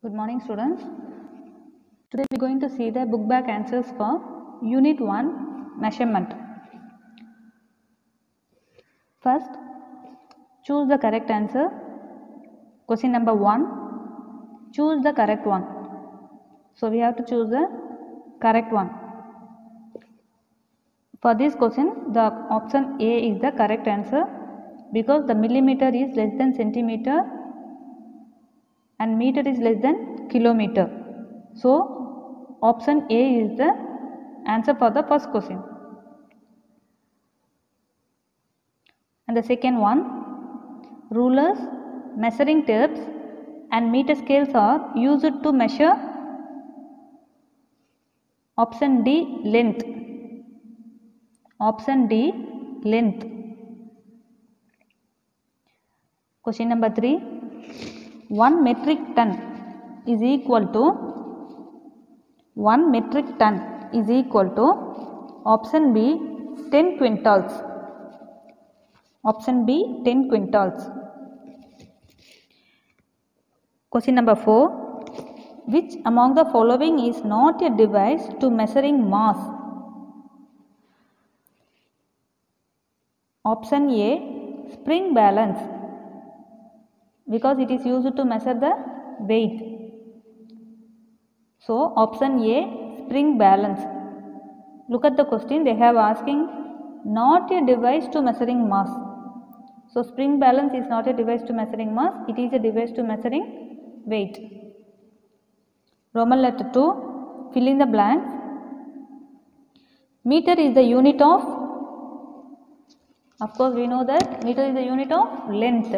Good morning, students. Today we are going to see the book back answers for Unit 1 Measurement. First, choose the correct answer. Question number 1. Choose the correct one. So we have to choose the correct one. For this question, the option A is the correct answer because the millimeter is less than centimeter and meter is less than kilometer. So option A is the answer for the first question. And the second one, rulers, measuring tapes and meter scales are used to measure option D, length. Option D, length. Question number 3, 1 metric ton is equal to 1 metric ton is equal to option B, 10 quintals. Option B, 10 quintals. Question number 4, which among the following is not a device to measuring mass? Option A, spring balance, because it is used to measure the weight. So option A, spring balance. Look at the question, they have asking not a device to measuring mass. So spring balance is not a device to measuring mass, it is a device to measuring weight. Roman letter 2, fill in the blanks. Meter is the unit of course we know that meter is the unit of length.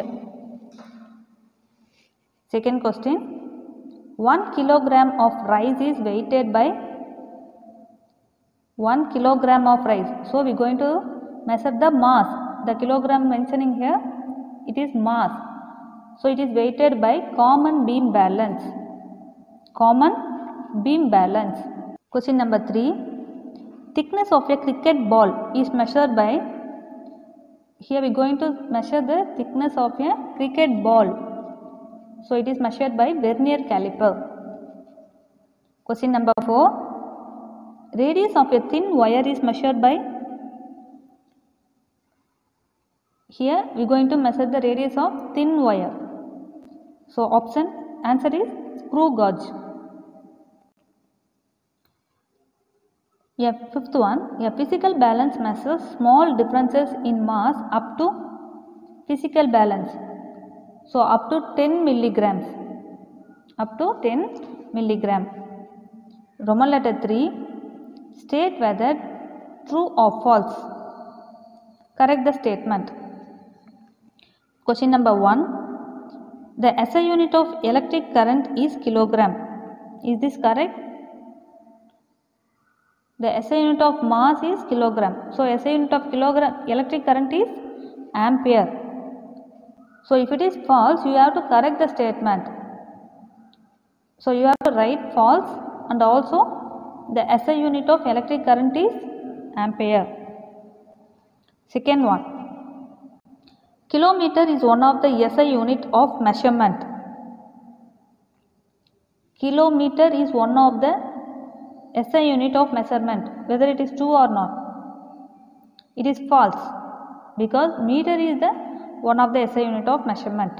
Second question, 1 kilogram of rice is weighted by 1 kilogram of rice. So we are going to measure the mass. The kilogram mentioning here, it is mass. So it is weighted by common beam balance. Common beam balance. Question number 3, thickness of a cricket ball is measured by, here we are going to measure the thickness of a cricket ball. So it is measured by vernier caliper. Question number 4, radius of a thin wire is measured by, here we are going to measure the radius of thin wire. So answer is screw gauge. Fifth one, a physical balance measures small differences in mass up to physical balance. So up to 10 milligrams. Up to 10 milligram. Roman letter 3, state whether true or false. Correct the statement. Question number 1, the SI unit of electric current is kilogram. Is this correct? The SI unit of mass is kilogram. So SI unit of kilogram electric current is ampere. So if it is false, you have to correct the statement. So you have to write false and also the SI unit of electric current is ampere. Second one, kilometer is one of the SI unit of measurement. Kilometer is one of the SI unit of measurement, whether it is true or not. It is false because meter is the one of the SI unit of measurement.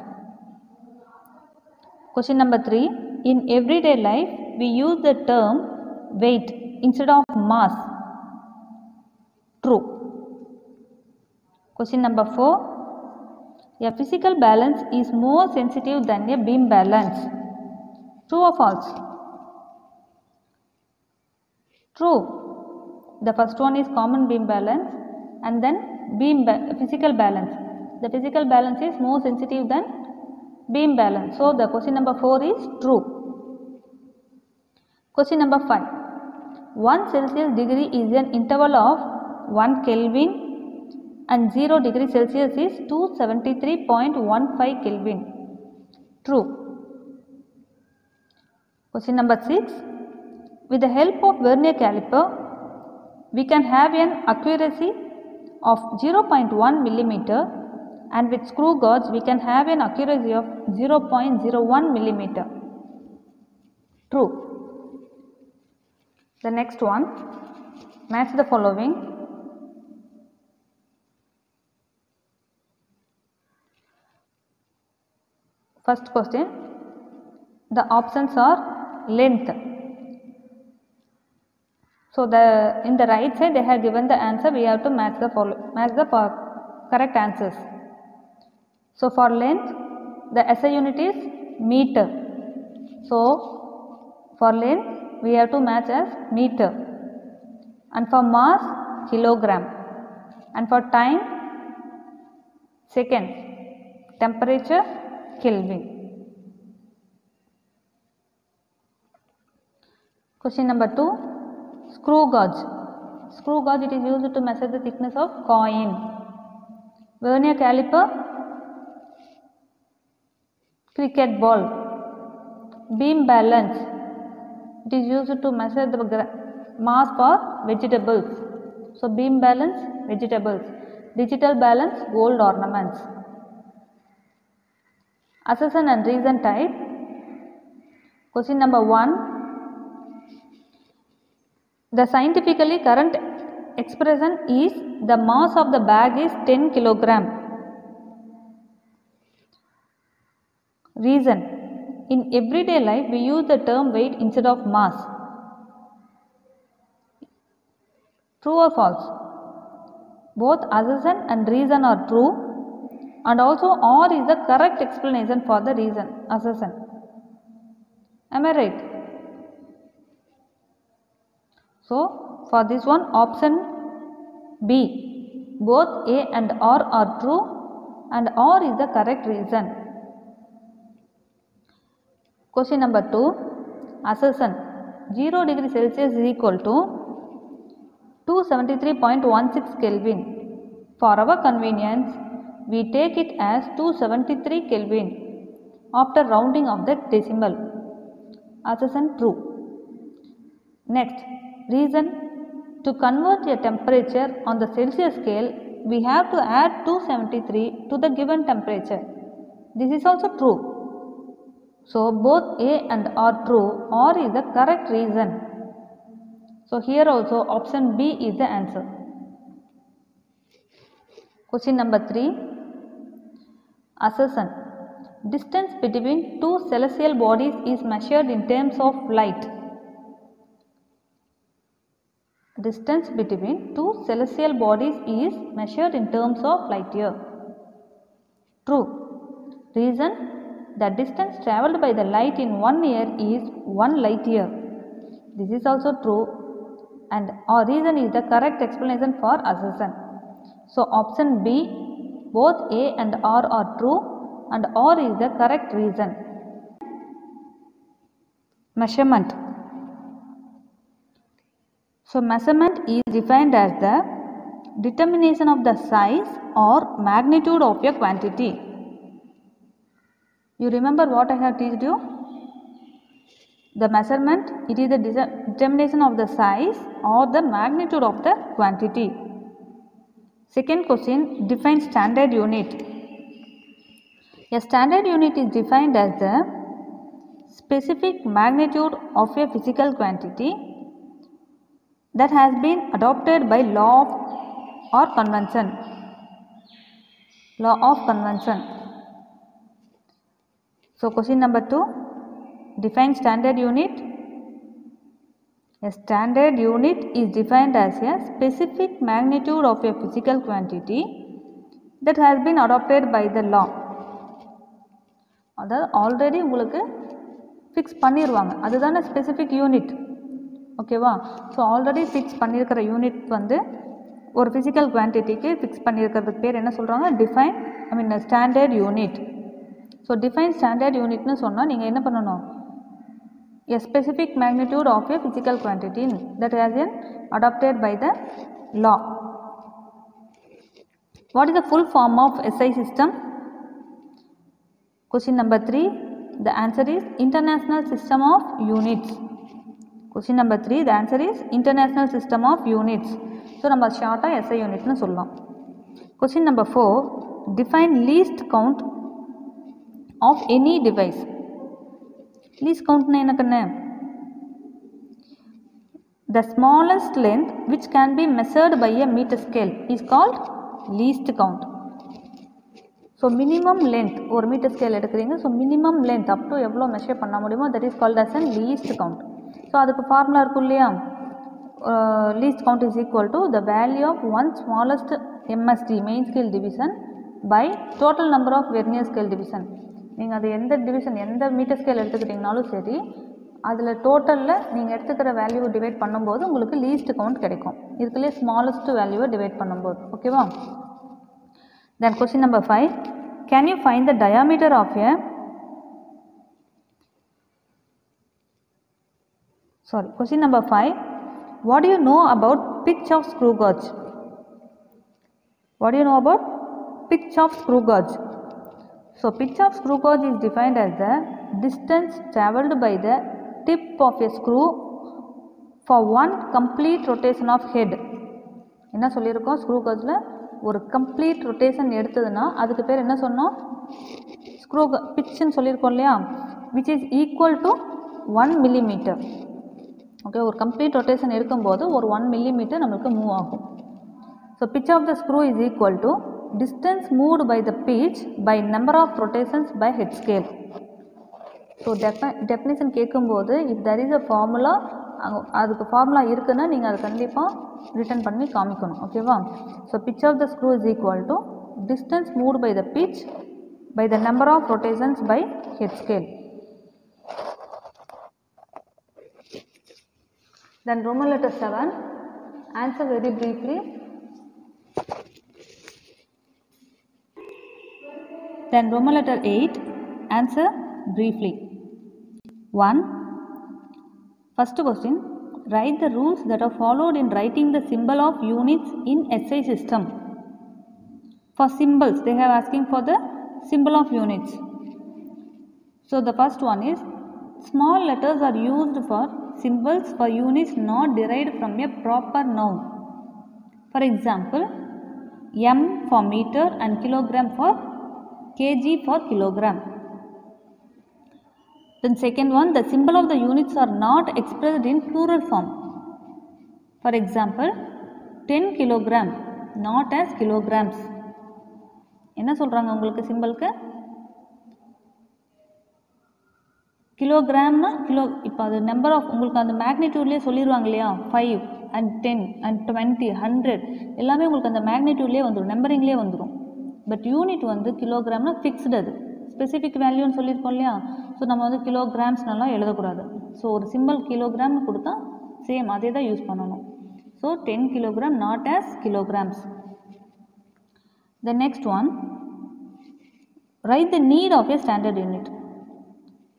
Question number 3, in everyday life we use the term weight instead of mass. True. Question number 4, a physical balance is more sensitive than a beam balance. True or false? True. The first one is common beam balance and then physical balance. The physical balance is more sensitive than beam balance. So the question number 4 is true. Question number 5, 1 Celsius degree is an interval of 1 Kelvin and 0 degree Celsius is 273.15 Kelvin. True. Question number 6, with the help of vernier caliper, we can have an accuracy of 0.1 millimeter and with screw gauge we can have an accuracy of 0.01 millimeter. true. The next one, match the following. First question, the options are length. So in the right side they have given the answer, we have to match the correct answers. So for length, the SI unit is meter. So for length we have to match as meter, and for mass, kilogram, and for time, second, temperature, Kelvin. Question number 2, screw gauge. Screw gauge, it is used to measure the thickness of coin. Vernier caliper, cricket ball. Beam balance, it is used to measure the mass for vegetables. So beam balance, vegetables. Digital balance, gold ornaments. Assertion and reason type. Question number 1, the scientifically current expression is the mass of the bag is 10 kilogram. Reason, in everyday life we use the term weight instead of mass. True or false? Both assertion and reason are true, and also or is the correct explanation for the reason, assertion. Am I right? So for this one, option B, both A and R are true, and R is the correct reason. Question number 2, assertion, 0 degree Celsius is equal to 273.16 Kelvin. For our convenience, we take it as 273 Kelvin after rounding of the decimal. Assertion true. Next, reason, to convert a temperature on the Celsius scale, we have to add 273 to the given temperature. This is also true. So both A and R true, R is the correct reason. So here also option B is the answer. Question number 3, assertion, distance between two celestial bodies is measured in terms of light. Distance between two celestial bodies is measured in terms of light year. True. Reason, the distance travelled by the light in 1 year is 1 light year. This is also true, and our reason is the correct explanation for assertion. So option B, both A and R are true, and R is the correct reason. Measurement. So measurement is defined as the determination of the size or magnitude of a quantity. You remember what I have taught you? The measurement, it is the determination of the size or the magnitude of the quantity. Second question, define standard unit. A standard unit is defined as the specific magnitude of a physical quantity that has been adopted by law or convention. Law of convention. So question number 2, define standard unit. A standard unit is defined as a specific magnitude of a physical quantity that has been adopted by the law. அதாவது already உங்களுக்கு fix பண்ணிடுவாங்க, அதுதானே specific unit. ஓகேவா? So already fix பண்ணியிருக்கிற unit வந்து ஒரு physical குவான்டிட்டிக்கு fix பண்ணியிருக்கிறதுக்கு பேர் என்ன சொல்கிறாங்க? Standard unit. So define standard யூனிட்னு சொன்னால் நீங்கள் என்ன பண்ணணும்? A specific magnitude of a physical quantity that has been adopted by the law. What is the full form of SI system? Question number 3, the answer is International System of Units. Question number 3, the answer is International System of Units. So நம்ம ஷார்ட்டா SI யூனிட்னு சொல்லலாம். Question number 4, define least count of any device. Least count என்ன கண்ணு? the smallest length which can be measured by a meter scale is called least count. So minimum length ஒரு meter scale எடுக்கிறீங்க, so minimum length up to எவ்வளோ measure பண்ண முடியுமோ that is called as a least count. So அதுக்கு formula இருக்கும் இல்லையா, least count is equal to the value of one smallest MSD main scale division by total number of vernier scale division. நீங்கள் அது எந்த division எந்த metre scale எடுத்துக்கிட்டிங்கனாலும் சரி, அதில் டோட்டலில் நீங்கள் எடுத்துக்கிற வேல்யூவை டிவைட் பண்ணும்போது உங்களுக்கு லீஸ்ட் கவுண்ட் கிடைக்கும். இதுக்குள்ளே ஸ்மாலஸ்ட் வேல்யூவை டிவைட் பண்ணும்போது. ஓகேவா? Then question number 5, can you find the diameter of a question number 5, what do you know about pitch of screw gauge? What do you know about pitch of screw gauge? So pitch of screw gauge is defined as the distance travelled by the tip of a screw for one complete rotation of head. என்ன சொல்லியிருக்கோம், screw காஜில் ஒரு complete rotation எடுத்ததுன்னா அதுக்கு பேர் என்ன சொன்னோம், screw பிட்ச்னு சொல்லியிருக்கோம் இல்லையா, which is equal to 1 millimeter. Okay, ஒரு கம்ப்ளீட் ரொட்டேஷன் எடுக்கும்போது ஒரு 1 millimeter நம்மளுக்கு மூவ் ஆகும். So pitch of the screw is equal to distance moved by the pitch by number of rotations by head scale. So definition கேட்கும்போது if there is a formula, அதுக்கு formula இருக்குன்னா நீங்கள் அதை கண்டிப்பாக ரிட்டன் பண்ணி காமிக்கணும். ஓகேவா? So pitch of the screw is equal to distance moved by the pitch by the number of rotations by head scale. Then Roman letter 7, answer very briefly. Then Roman letter 8, answer briefly. 1. First question, write the rules that are followed in writing the symbol of units in SI system. For symbols, they have asking for the symbol of units. So the first one is, small letters are used for symbols for units not derived from a proper noun. For example, M for meter and kilogram for kg for kilogram. Then second one, the symbol of the units are not expressed in plural form. For example, 10 kilogram not as kilograms. என்ன சொல்றாங்க உங்களுக்கு சிம்பிளுக்கு, கிலோகிராம்னா kilo, இப்போ அது number of உங்களுக்கு அந்த மேக்னிடியூட்லேயே சொல்லிடுவாங்க இல்லையா, 5 and 10 and 20 100 எல்லாமே உங்களுக்கு அந்த மேக்னிடியூட்லேயே வந்துடும், நம்பரிங்லேயே வந்துடும். பட் யூனிட் வந்து கிலோகிராம்னா ஃபிக்ஸ்டு, அது ஸ்பெசிஃபிக் வேல்யூன்னு சொல்லியிருக்கோம் இல்லையா. ஸோ நம்ம வந்து கிலோகிராம்ஸ்னாலாம் எழுதக்கூடாது. ஸோ ஒரு சிம்பிள் கிலோகிராம்னு கொடுத்தா சேம் அதே தான் யூஸ் பண்ணணும். So 10 kilogram not as kilograms. The next one, write the need of a standard unit.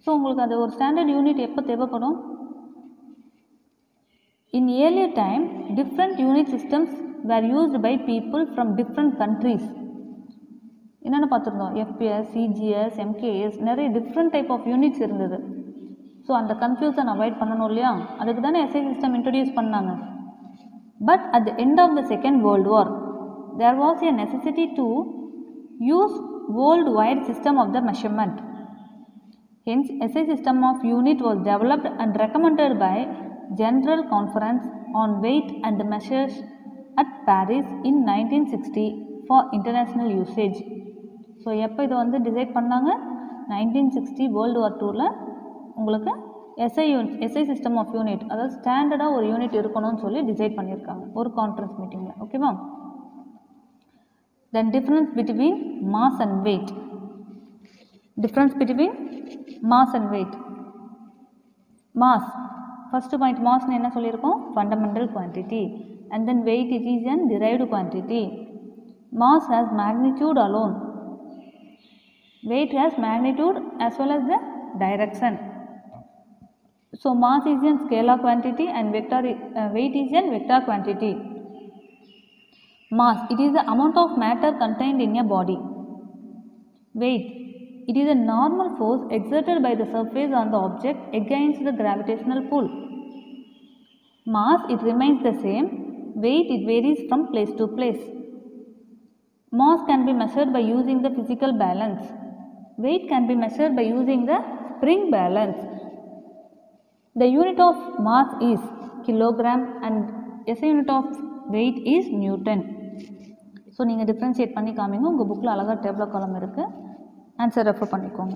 So உங்களுக்கு அது ஒரு ஸ்டாண்டர்ட் யூனிட் எப்போ தேவைப்படும், in earlier time different unit systems were used by people from different countries. என்னென்னு பார்த்துருந்தோம், FPS, CGS, MKS, நிறைய different type of units இருந்தது. So அந்த கன்ஃபியூஷன் அவாய்ட் பண்ணணும் இல்லையா, அதுக்கு தானே SI சிஸ்டம் இன்ட்ரடியூஸ் பண்ணாங்க. But at the end of the second world war there was a necessity to use world wide system of the measurement. Hence, SI system of unit was developed and recommended by General Conference on Weight and Measures at Paris in 1960 for international usage. So எப்போ இதை வந்து decide பண்ணாங்க, 1960 world war 2ல் உங்களுக்கு SI system of unit, அதாவது ஸ்டாண்டர்டாக ஒரு unit இருக்கணும்னு சொல்லி டிசைட் பண்ணியிருக்காங்க ஒரு கான்ஃபரன்ஸ் மீட்டிங்கில். ஓகேவா? Then difference between mass and weight. Difference between mass and weight. Mass, first point, mass னு என்ன சொல்லியிருக்கோம், fundamental quantity, and then weight it is an derived quantity. Mass has magnitude alone, weight has magnitude as well as the direction. So mass is a scalar quantity and weight is a vector quantity. Mass, it is the amount of matter contained in a body. Weight, it is a normal force exerted by the surface on the object against the gravitational pull. Mass, it remains the same. Weight, it varies from place to place. Mass can be measured by using the physical balance. Weight can be measured by using the spring balance. The unit of mass is kilogram and SI unit of weight is Newton. So நீங்கள் differentiate பண்ணி காமிங்க. உங்கள் புக்கில் அழகாக table காலம் இருக்குது. Answer refer பண்ணிக்கோங்க.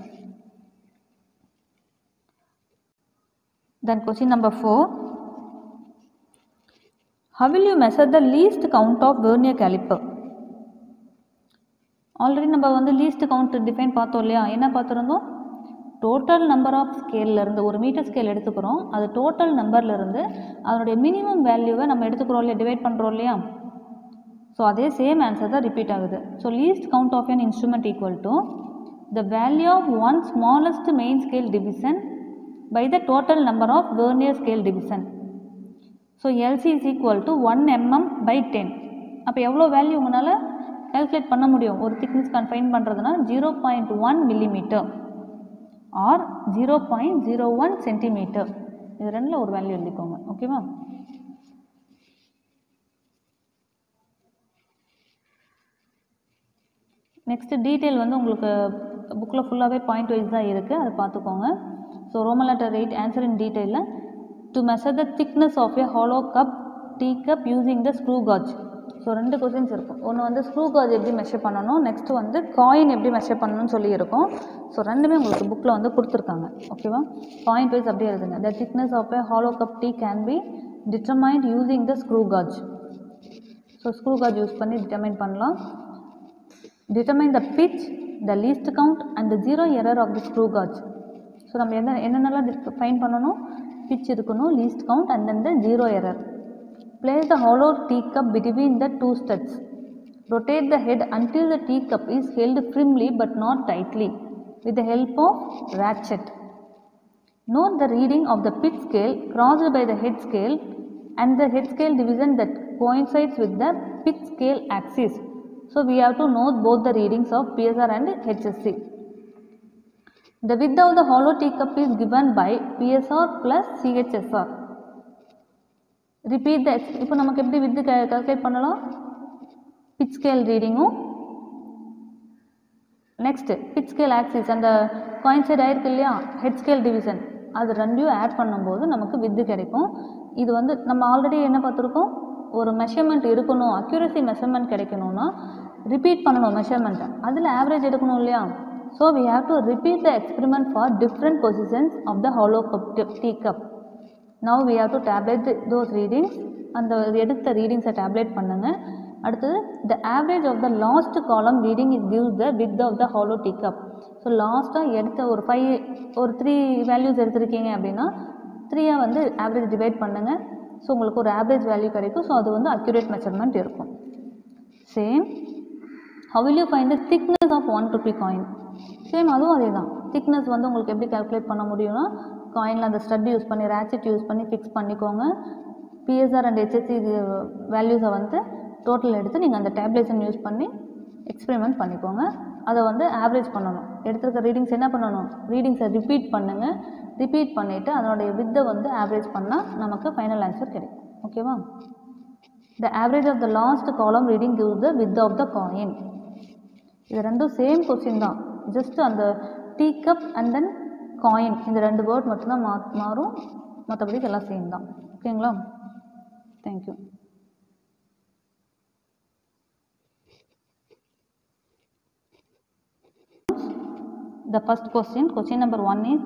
Then question number 4. How will you measure the least count of vernier caliper? Already நம்ம வந்து லீஸ்ட் கவுண்ட் டிஃபைன் பார்த்தோம் இல்லையா? என்ன பார்த்துருந்தோம்? டோட்டல் நம்பர் ஆஃப் ஸ்கேல்லேருந்து ஒரு மீட்டர் ஸ்கேல் எடுத்துக்கிறோம். அது டோட்டல் நம்பர்லேருந்து அதனுடைய மினிமம் வேல்யூவை நம்ம எடுத்துக்கிறோம் இல்லையா, டிவைட் பண்ணுறோம் இல்லையா? ஸோ அதே சேம் ஆன்சர் தான் ரிப்பீட் ஆகுது. So least count of an instrument equal to the value of one smallest main scale division by the total number of vernier scale division. So LC is equal to 1 mm by 10. அப்போ எவ்வளோ value உங்களால் calculate பண்ண முடியும்? ஒரு thickness confine பண்ணுறதுனா 0.1 millimeter R 0.01 centimeter. இது ரெண்டில் ஒரு வேல்யூ எழுதிக்கோங்க. ஓகேவா? நெக்ஸ்ட் டீட்டெயில் வந்து உங்களுக்கு புக்கில் ஃபுல்லாகவே பாயிண்ட் வைஸ் தான் இருக்குது, அதை பார்த்துக்கோங்க. So Roman letter 8 answer in டீட்டெயிலில் to measure the thickness of a hollow cup tea cup using the screw gauge. So 2 questions இருக்கும். ஒன்று வந்து ஸ்க்ரூ காஜ் எப்படி மெஷர் பண்ணணும், நெக்ஸ்ட்டு வந்து காயின் எப்படி மெஷர் பண்ணணும்னு சொல்லியிருக்கோம். ஸோ ரெண்டுமே உங்களுக்கு புக்கில் வந்து கொடுத்துருக்காங்க. ஓகேவா? பாயிண்ட் வைஸ் அப்படியே எழுதுங்க. The thickness of a hollow cup tea can be determined using the screw gauge. So screw gauge use பண்ணி டிட்டர்மைன் பண்ணலாம். Determine the pitch, the least count and the zero error of the screw gauge. So நம்ம என்னென்னலாம் fine பண்ணணும்? pitch இருக்கணும், least count and then the zero error. Place the hollow teacup between the two studs. Rotate the head until the teacup is held firmly but not tightly with the help of ratchet. Note the reading of the pitch scale crossed by the head scale and the head scale division that coincides with the pitch scale axis. So we have to note both the readings of PSR and HSC. The width of the hollow teacup is given by PSR plus CHSR. Repeat the இப்போ நமக்கு எப்படி width calculate பண்ணலாம்? pitch scale ரீடிங்கும் next pitch scale axis அந்த coincide ஆயிருக்கு இல்லையா, head scale division, அது ரெண்டையும் ஆட் பண்ணும்போது நமக்கு width கிடைக்கும். இது வந்து நம்ம ஆல்ரெடி என்ன பார்த்துருக்கோம்? ஒரு மெஷர்மெண்ட் எடுக்கணும், அக்யூரசி மெஷர்மெண்ட் கிடைக்கணும்னா ரிப்பீட் பண்ணணும் மெஷர்மெண்ட்டை, அதில் ஆவரேஜ் எடுக்கணும் இல்லையா? So we have to repeat the experiment for different positions of the hollow cup tea cup. Now we have to tabulate those readings. அந்த எடுத்த ரீடிங்ஸை டேப்லெட் பண்ணுங்கள். அடுத்தது the average of the last column reading is gives the width of the hollow tea cup. So லாஸ்ட்டாக எடுத்த ஒரு 3 values எடுத்திருக்கீங்க அப்படின்னா 3 வந்து ஆவரேஜ் டிவைட் பண்ணுங்கள். ஸோ உங்களுக்கு ஒரு ஆவரேஜ் வேல்யூ கிடைக்கும். ஸோ அது வந்து அக்யூரேட் மெஷர்மெண்ட் இருக்கும். Same how will you find the thickness of 1 rupee coin? Same அதுவும் அதே தான். திக்னஸ் வந்து உங்களுக்கு எப்படி கால்குலேட் பண்ண முடியும்னா காயினில் அந்த ஸ்டட் யூஸ் பண்ணி ரேச்செட் யூஸ் பண்ணி ஃபிக்ஸ் பண்ணிக்கோங்க. PSR அண்ட் HSC வேல்யூஸை வந்து டோட்டல் எடுத்து நீங்கள் அந்த டேப்லேஷன் யூஸ் பண்ணி எக்ஸ்பெரிமெண்ட் பண்ணிக்கோங்க. அதை வந்து ஆவரேஜ் பண்ணணும். எடுத்துருக்க ரீடிங்ஸ் என்ன பண்ணணும்? ரீடிங்ஸை ரிப்பீட் பண்ணுங்கள். ரிப்பீட் பண்ணிவிட்டு அதனுடைய வித்தை வந்து ஆவரேஜ் பண்ணால் நமக்கு ஃபைனல் ஆன்சர் கிடைக்கும். ஓகேவா? The average of the last column reading gives the width of the coin. இது ரெண்டும் சேம் கொஸ்டின் தான். ஜஸ்ட் அந்த tea cup and then coin இந்த 2 வேர்ட் மட்டும்தான் மாறும். மற்றபடி இதெல்லாம் சேம் தான். ஓகேங்களா? Thank you. The first question number 1 is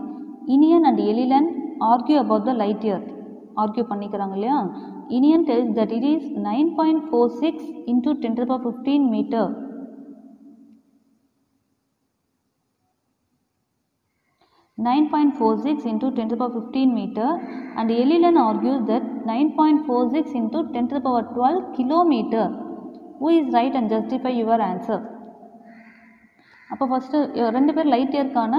Inian and Elilan argue about the light year. Argue பண்ணிக்கிறாங்க இல்லையா? Inian tells that it is 9.46 into 10 to the power 15 meter. 9.46 into 10 to the power 15 meter and Elilan argues that 9.46 into 10 to the power 12 kilometer. Who is right and justify your answer? அப்போ first 2 பேர் light இயர்க்கான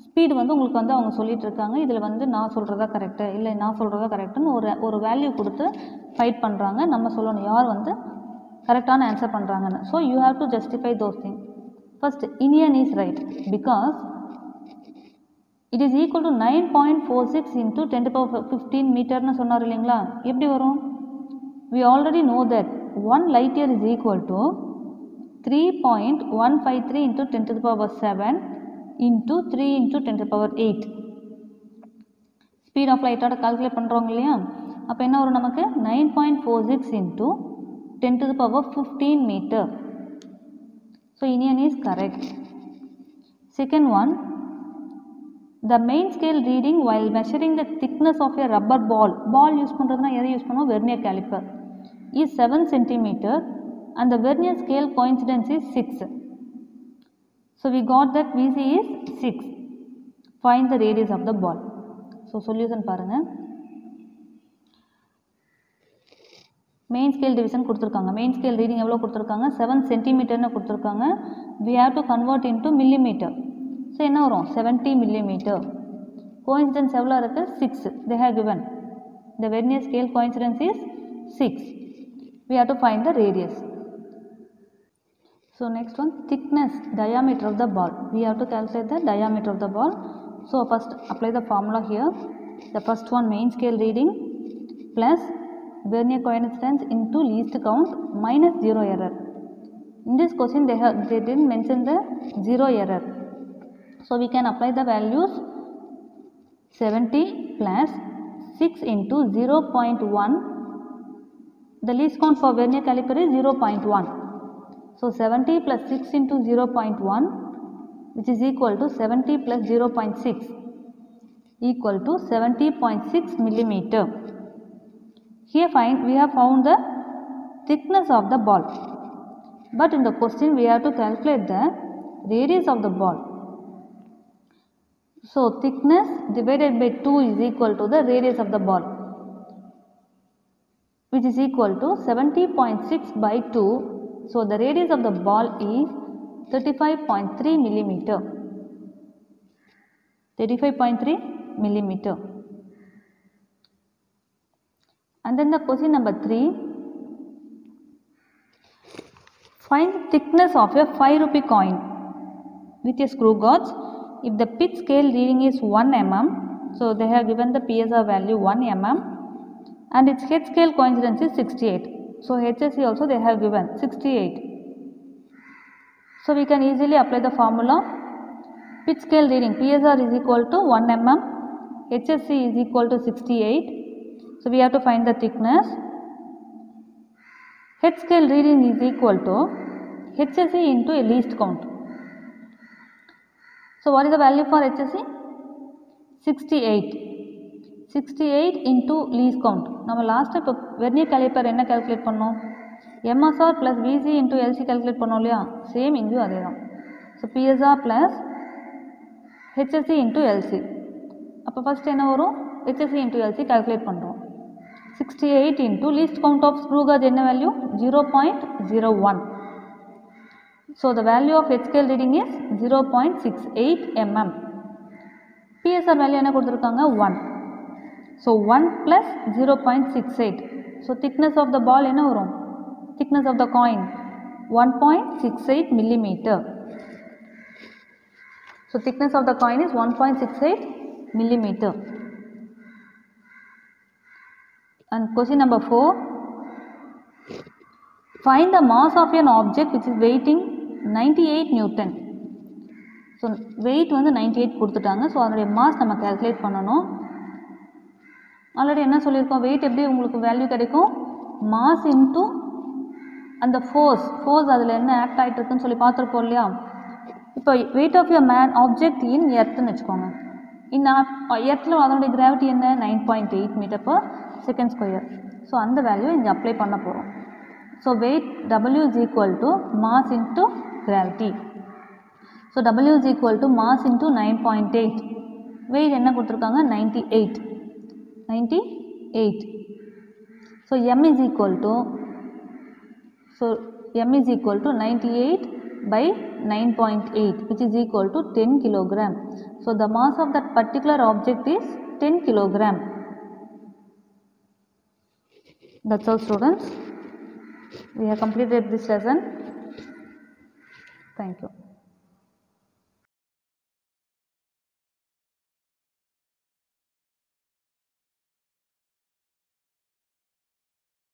speed வந்து உங்களுக்கு வந்து அவங்க சொல்லிகிட்டு இருக்காங்க. இதில் வந்து நான் சொல்கிறதா கரெக்டு இல்லை நான் சொல்கிறதா கரெக்டுன்னு ஒரு வேல்யூ கொடுத்து ஃபைட் பண்ணுறாங்க. நம்ம சொல்லணும் யார் வந்து கரெக்டான ஆன்சர் பண்ணுறாங்கன்னு. So you have to justify those thing. First Iniyan is right because it is equal to 9.46 into 10 to the power 15 மீட்டர்னு சொன்னார் இல்லைங்களா? எப்படி வரும்? we already know that 1 light year is equal to 3.153 into 10 to the power 7 into 3 into 10 to the power 8. Speed of லைட்டோட calculate பண்ணுறோங்க இல்லையா, அப்போ என்ன வரும் நமக்கு 9.46 into 10 to the power 15 meter. So Indian is correct. Second one, the main scale reading while measuring the thickness of a rubber ball use பண்ணுறதுனா எதை use பண்ணுவோம், vernier caliper, is 7 centimeter and the vernier scale coincidence is 6. So we got that VC is 6. Find the radius of the ball. So solution பாருங்க. Main scale division கொடுத்துருக்காங்க. Main scale reading எவ்வளோ கொடுத்துருக்காங்க, 7 சென்டிமீட்டர்னு கொடுத்துருக்காங்க. we have to convert into millimeter. So என்ன வரும், 70 millimeter. Coincidence எவ்வளோ இருக்குது, 6 they have given. the vernier scale coincidence is 6. we have to find the radius. So next one, thickness, diameter of the ball. We have to calculate the diameter of the ball. So first apply the formula here. The first one, main scale reading plus vernier coincidence into least count minus 0 error. In this question they didn't mention the 0 error. So we can apply the values 70 plus 6 into 0.1. The least count for vernier caliper is 0.1. So 70 plus 6 into 0.1, which is equal to 70 plus 0.6 equal to 70.6 millimeter. Here we have found the thickness of the ball, but in the question we have to calculate the radius of the ball. So thickness divided by 2 is equal to the radius of the ball, which is equal to 70.6 by 2. So the radius of the ball is 35.3 millimeter. 35.3 millimeter. And then the question number 3, find the thickness of a 5 rupee coin with a screw gauge. If the pitch scale reading is 1 mm, so they have given the PSR value 1 mm and its head scale coincidence is 68. So HSE also they have given 68. So we can easily apply the formula. Pitch scale reading PSR is equal to 1 mm, HSE is equal to 68. So we have to find the thickness. Head scale reading is equal to HSE into a least count. So what is the value for HSE? 68. 68 into least count. நம்ம last இப்போ vernier caliper என்ன calculate பண்ணோம், MSR plus VC into LC calculate பண்ணோம் இல்லையா, same இங்கேயும் அதே தான். So PSR plus HSE into LC. அப்போ ஃபஸ்ட் என்ன வரும், HSE into LC கால்குலேட் பண்ணுறோம். 68 into least count of screw gauge என்ன value, 0.01. So the value of head scale reading is 0.68 mm. PSR value என்ன கொடுத்துருக்காங்க, 1. So 1 plus 0.68. So thickness of the ball என்ன வரும், thickness of the coin 1.68 millimeter. So thickness of the coin is 1.68 millimeter. And question number 4, find the mass of an object which is weighing 98 Newton. So weight வந்து 98 கொடுத்துட்டாங்க. So அதனுடைய mass நம்ம calculate பண்ணணும். Already என்ன சொல்லியிருக்கோம், wait எப்படி உங்களுக்கு value கிடைக்கும், மாஸ் இன்ட்டு அந்த ஃபோர்ஸ் அதில் என்ன ஆக்ட் ஆகிட்டு இருக்குன்னு சொல்லி பார்த்துருப்போம் இல்லையா. இப்போ weight of your man object in எர்த்துன்னு வச்சுக்கோங்க. எர்த்தில் அதனுடைய கிராவிட்டி என்ன, 9.8 metre per second square. So அந்த வேல்யூ இங்கே அப்ளை பண்ண போகிறோம். So weight W is equal to mass into gravity. So W is equal to mass into 9.8. Weight என்ன கொடுத்துருக்காங்க, 98. So M is equal to 98 by 9.8, which is equal to 10 kilogram. So the mass of that particular object is 10 kilogram. That's all students. We have completed this lesson. Thank you.